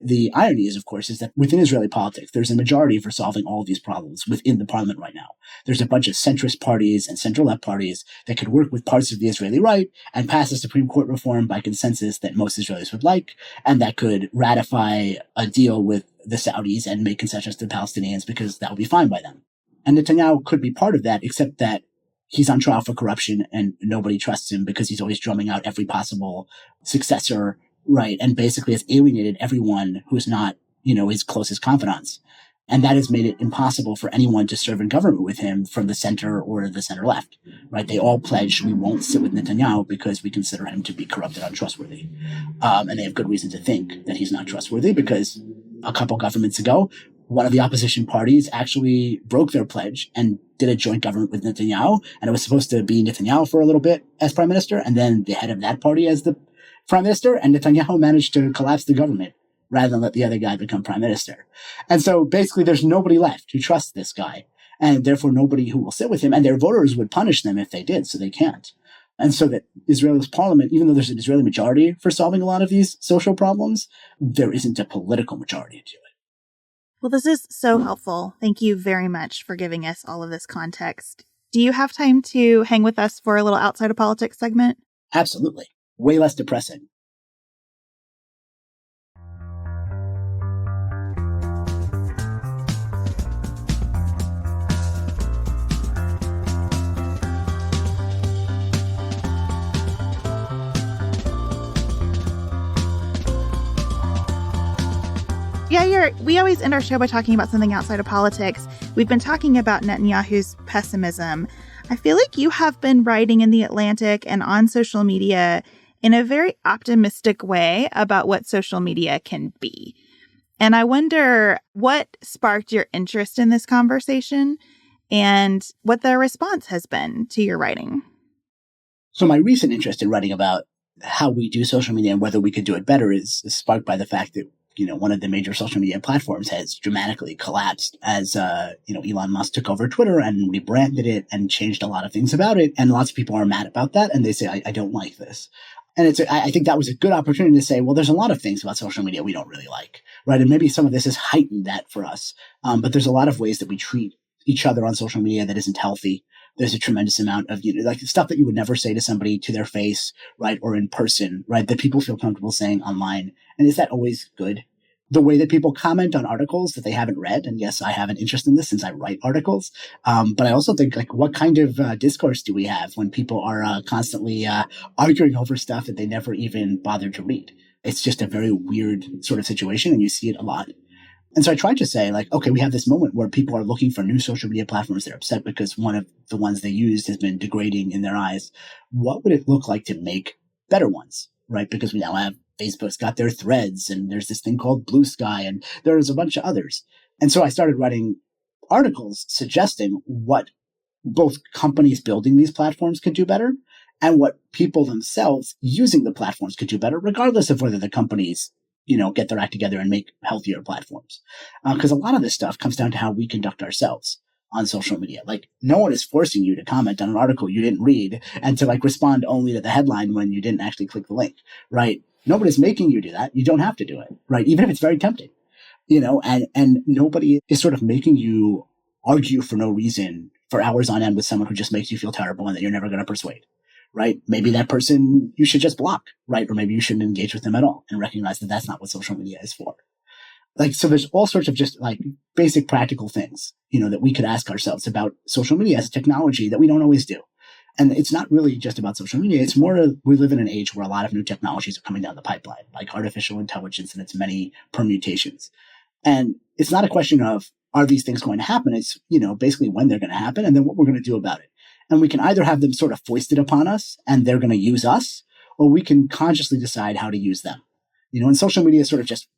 The irony is, of course, is that within Israeli politics, there's a majority for solving all of these problems within the parliament right now. There's a bunch of centrist parties and center-left parties that could work with parts of the Israeli right and pass a Supreme Court reform by consensus that most Israelis would like, and that could ratify a deal with the Saudis and make concessions to the Palestinians because that would be fine by them. And Netanyahu could be part of that, except that he's on trial for corruption and nobody trusts him because he's always drumming out every possible successor, right? And basically has alienated everyone who's not, his closest confidants. And that has made it impossible for anyone to serve in government with him from the center or the center left, right? They all pledge we won't sit with Netanyahu because we consider him to be corrupt and untrustworthy. And they have good reason to think that he's not trustworthy because a couple governments ago, one of the opposition parties actually broke their pledge and did a joint government with Netanyahu. And it was supposed to be Netanyahu for a little bit as prime minister, and then the head of that party as the prime minister. And Netanyahu managed to collapse the government rather than let the other guy become prime minister. And so basically there's nobody left who trusts this guy, and therefore nobody who will sit with him, and their voters would punish them if they did, so they can't. And so that Israel's parliament, even though there's an Israeli majority for solving a lot of these social problems, there isn't a political majority to it. Well, this is so helpful. Thank you very much for giving us all of this context. Do you have time to hang with us for a little outside of politics segment? Absolutely. Way less depressing. Yair, we always end our show by talking about something outside of politics. We've been talking about Netanyahu's pessimism. I feel like you have been writing in The Atlantic and on social media in a very optimistic way about what social media can be. And I wonder what sparked your interest in this conversation and what the response has been to your writing. So my recent interest in writing about how we do social media and whether we could do it better is sparked by the fact that one of the major social media platforms has dramatically collapsed as, Elon Musk took over Twitter and rebranded it and changed a lot of things about it. And lots of people are mad about that. And they say, I don't like this. And I think that was a good opportunity to say, well, there's a lot of things about social media we don't really like, right? And maybe some of this has heightened that for us. But there's a lot of ways that we treat each other on social media that isn't healthy. There's a tremendous amount of, like stuff that you would never say to somebody to their face, right? Or in person, right? That people feel comfortable saying online. And is that always good? The way that people comment on articles that they haven't read. And yes, I have an interest in this since I write articles. But I also think, like, what kind of discourse do we have when people are constantly arguing over stuff that they never even bothered to read? It's just a very weird sort of situation, and you see it a lot. And so I tried to say, like, okay, we have this moment where people are looking for new social media platforms. They're upset because one of the ones they used has been degrading in their eyes. What would it look like to make better ones, right? Because we now have Facebook's got their threads, and there's this thing called Blue Sky, and there's a bunch of others. And so I started writing articles suggesting what both companies building these platforms could do better and what people themselves using the platforms could do better, regardless of whether the companies get their act together and make healthier platforms. Because a lot of this stuff comes down to how we conduct ourselves. on social media. Like, no one is forcing you to comment on an article you didn't read and to like respond only to the headline when you didn't actually click the link, right? Nobody's making you do that. You don't have to do it, right? Even if it's very tempting, and nobody is sort of making you argue for no reason for hours on end with someone who just makes you feel terrible and that you're never going to persuade, right? Maybe that person you should just block, right? Or maybe you shouldn't engage with them at all and recognize that that's not what social media is for. Like, so there's all sorts of just like basic practical things, that we could ask ourselves about social media as a technology that we don't always do. And it's not really just about social media. It's more we live in an age where a lot of new technologies are coming down the pipeline, like artificial intelligence and its many permutations. And it's not a question of, are these things going to happen? It's, basically when they're going to happen and then what we're going to do about it. And we can either have them sort of foisted upon us and they're going to use us, or we can consciously decide how to use them. And social media sort of just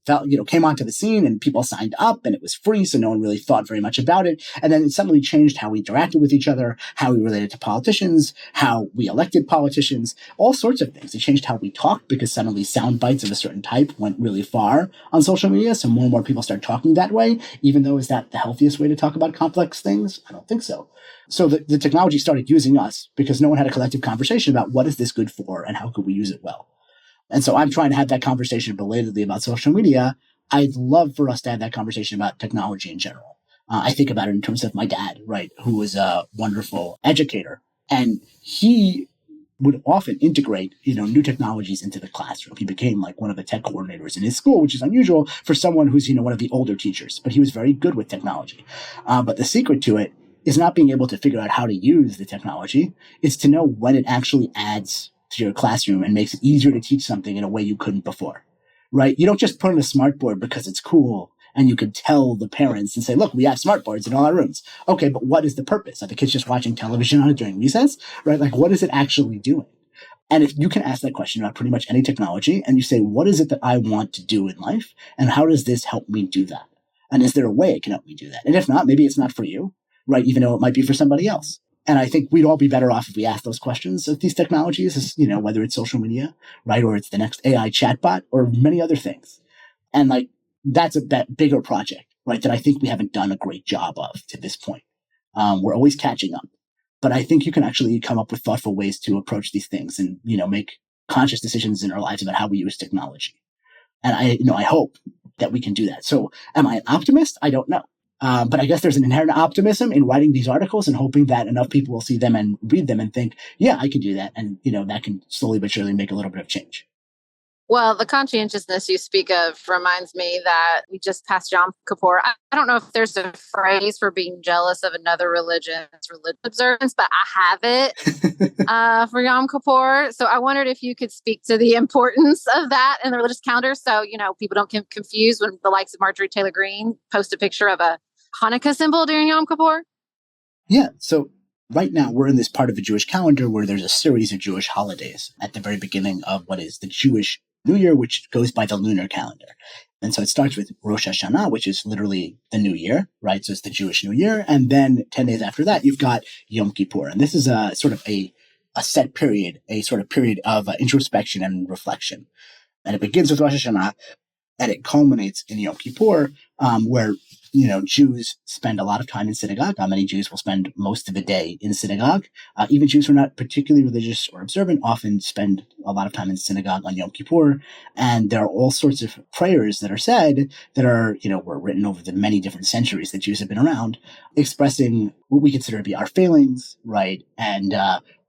came onto the scene and people signed up and it was free. So no one really thought very much about it. And then it suddenly changed how we interacted with each other, how we related to politicians, how we elected politicians, all sorts of things. It changed how we talked because suddenly sound bites of a certain type went really far on social media. So more and more people start talking that way, even though is that the healthiest way to talk about complex things? I don't think so. So the technology started using us because no one had a collective conversation about what is this good for and how could we use it well. And so I'm trying to have that conversation belatedly about social media. I'd love for us to have that conversation about technology in general. I think about it in terms of my dad, right, who was a wonderful educator. And he would often integrate, new technologies into the classroom. He became like one of the tech coordinators in his school, which is unusual for someone who's, one of the older teachers. But he was very good with technology. But the secret to it is not being able to figure out how to use the technology. It's to know when it actually adds to your classroom and makes it easier to teach something in a way you couldn't before, right? You don't just put in a smartboard because it's cool and you could tell the parents and say, look, we have smartboards in all our rooms. Okay, but what is the purpose? Are the kids just watching television on it during recess, right? Like, what is it actually doing? And if you can ask that question about pretty much any technology and you say, what is it that I want to do in life? And how does this help me do that? And is there a way it can help me do that? And if not, maybe it's not for you, right? Even though it might be for somebody else. And I think we'd all be better off if we asked those questions of these technologies, whether it's social media, right? Or it's the next AI chatbot or many other things. And like, that's that bigger project, right? That I think we haven't done a great job of to this point. We're always catching up, but I think you can actually come up with thoughtful ways to approach these things and, make conscious decisions in our lives about how we use technology. And I hope that we can do that. So am I an optimist? I don't know. But I guess there's an inherent optimism in writing these articles and hoping that enough people will see them and read them and think, yeah, I can do that. And, that can slowly but surely make a little bit of change. Well, the conscientiousness you speak of reminds me that we just passed Yom Kippur. I don't know if there's a phrase for being jealous of another religion's religious observance, but I have it for Yom Kippur. So I wondered if you could speak to the importance of that in the religious calendar. So, people don't get confused when the likes of Marjorie Taylor Greene post a picture of a Hanukkah symbol during Yom Kippur. Yeah. So right now we're in this part of the Jewish calendar where there's a series of Jewish holidays at the very beginning of what is the Jewish New Year, which goes by the lunar calendar. And so it starts with Rosh Hashanah, which is literally the New Year, right? So it's the Jewish New Year. And then 10 days after that, you've got Yom Kippur. And this is a sort of a set period, a sort of period of introspection and reflection. And it begins with Rosh Hashanah and it culminates in Yom Kippur, where Jews spend a lot of time in synagogue. Many Jews will spend most of the day in synagogue. Even Jews who are not particularly religious or observant often spend a lot of time in synagogue on Yom Kippur. And there are all sorts of prayers that are said that are, were written over the many different centuries that Jews have been around, expressing what we consider to be our failings, right? And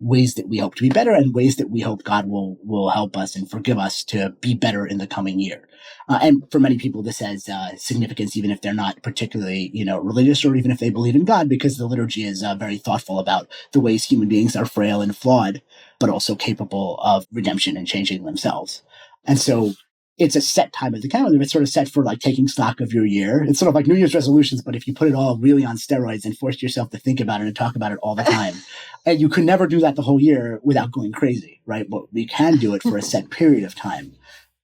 ways that we hope to be better and ways that we hope God will help us and forgive us to be better in the coming year. And for many people, this has significance, even if they're not particularly, religious or even if they believe in God, because the liturgy is very thoughtful about the ways human beings are frail and flawed, but also capable of redemption and changing themselves. And so it's a set time of the calendar. It's sort of set for like taking stock of your year. It's sort of like New Year's resolutions, but if you put it all really on steroids and forced yourself to think about it and talk about it all the time, and you could never do that the whole year without going crazy, right? But we can do it for a set period of time.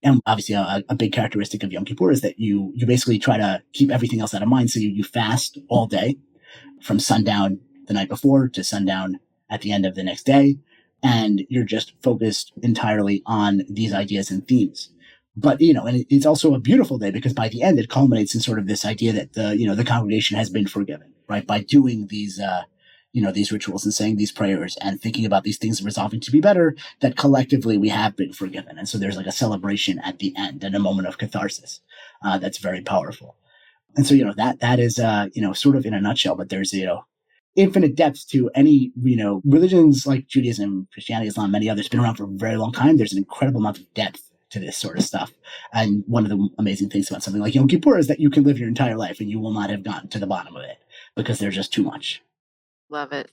And obviously a big characteristic of Yom Kippur is that you basically try to keep everything else out of mind. So you fast all day from sundown the night before to sundown at the end of the next day. And you're just focused entirely on these ideas and themes. But, and it's also a beautiful day because by the end it culminates in sort of this idea that the congregation has been forgiven, right? By doing these, these rituals and saying these prayers and thinking about these things and resolving to be better, that collectively we have been forgiven. And so there's like a celebration at the end and a moment of catharsis that's very powerful. And so, that is, sort of in a nutshell, but there's, infinite depth to any, religions like Judaism, Christianity, Islam, many others, been around for a very long time. There's an incredible amount of depth to this sort of stuff. And one of the amazing things about something like Yom Kippur is that you can live your entire life and you will not have gotten to the bottom of it because there's just too much. Love it.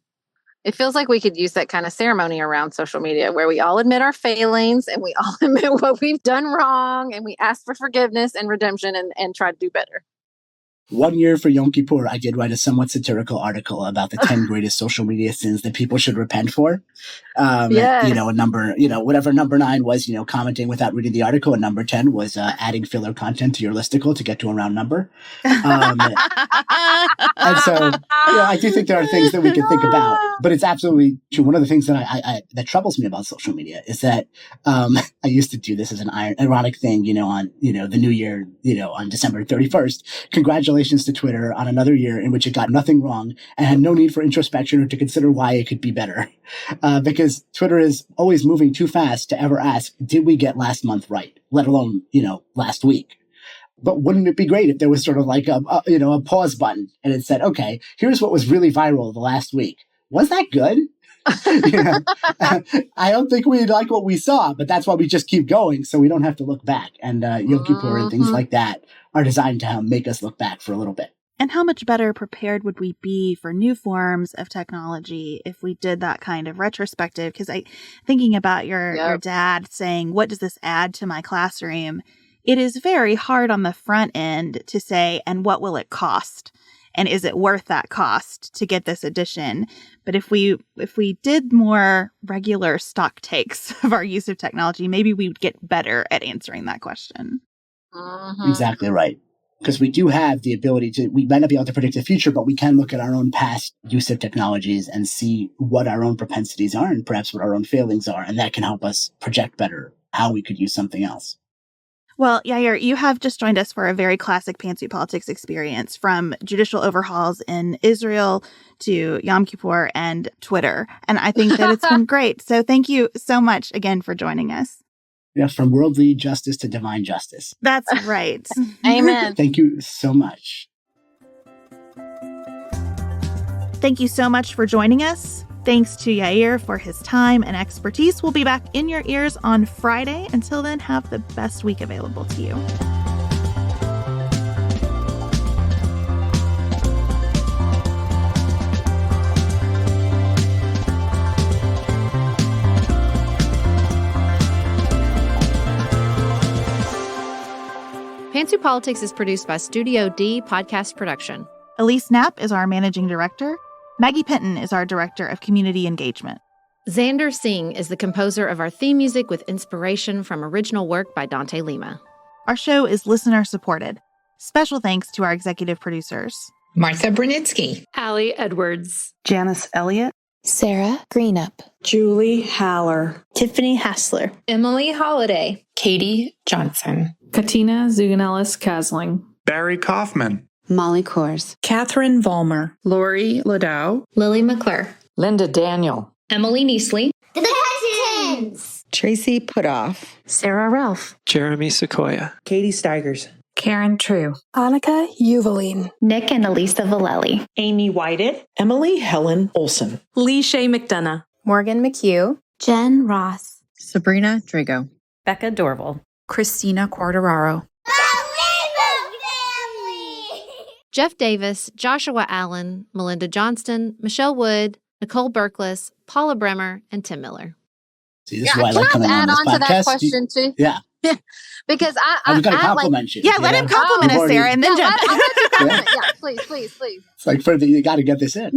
It feels like we could use that kind of ceremony around social media where we all admit our failings and we all admit what we've done wrong and we ask for forgiveness and redemption and try to do better. 1 year for Yom Kippur, I did write a somewhat satirical article about the 10 greatest social media sins that people should repent for. Yes. A number, whatever number 9 was, commenting without reading the article. And number 10 was adding filler content to your listicle to get to a round number. And so, I do think there are things that we can think about, but it's absolutely true. One of the things that that troubles me about social media is that I used to do this as an ironic thing, on, the new year, on December 31st. Congratulations to Twitter on another year in which it got nothing wrong and had no need for introspection or to consider why it could be better. Because Twitter is always moving too fast to ever ask, did we get last month right? Let alone, last week. But wouldn't it be great if there was sort of like a pause button and it said, okay, here's what was really viral the last week. Was that good? I don't think we like what we saw, but that's why we just keep going so we don't have to look back. And Yom Kippur and things like that are designed to make us look back for a little bit. And how much better prepared would we be for new forms of technology if we did that kind of retrospective? Because thinking about your dad saying, what does this add to my classroom? It is very hard on the front end to say, and what will it cost? And is it worth that cost to get this edition? But if we did more regular stock takes of our use of technology, maybe we would get better at answering that question. Mm-hmm. Exactly right. Because we do have the ability we might not be able to predict the future, but we can look at our own past use of technologies and see what our own propensities are and perhaps what our own failings are. And that can help us project better how we could use something else. Well, Yair, you have just joined us for a very classic Pantsuit Politics experience, from judicial overhauls in Israel to Yom Kippur and Twitter. And I think that it's been great. So thank you so much again for joining us. Yeah, from worldly justice to divine justice. That's right. Amen. Thank you so much. Thank you so much for joining us. Thanks to Yair for his time and expertise. We'll be back in your ears on Friday. Until then, have the best week available to you. Pantsuit Politics is produced by Studio D Podcast Production. Elise Knapp is our managing director. Maggie Penton is our director of community engagement. Xander Singh is the composer of our theme music with inspiration from original work by Dante Lima. Our show is listener supported. Special thanks to our executive producers: Martha Brunitsky, Allie Edwards, Janice Elliott, Sarah Greenup, Julie Haller, Tiffany Hassler, Emily Holiday, Katie Johnson, Katina Zuganellis-Kasling, Barry Kaufman, Molly Kors, Catherine Vollmer, Lori Ladow, Lily McClure, Linda Daniel, Emily Neasley, The Cousins, Tracy Putoff, Sarah Ralph, Jeremy Sequoia, Katie Steigers, Karen True, Annika Uvaline, Nick and Elisa Vallely, Amy Whited, Emily Helen Olson, Lee Shea McDonough, Morgan McHugh, Jen Ross, Sabrina Drago, Becca Dorval, Christina Quartararo, Jeff Davis, Joshua Allen, Melinda Johnston, Michelle Wood, Nicole Berkless, Paula Bremer, and Tim Miller. See, this is why I like coming on this podcast. To that question too? Yeah. Because I'm going to compliment you. Yeah, let him compliment us, Sarah, and then jump. I'll let you compliment. Yeah, please. It's like, you got to get this in.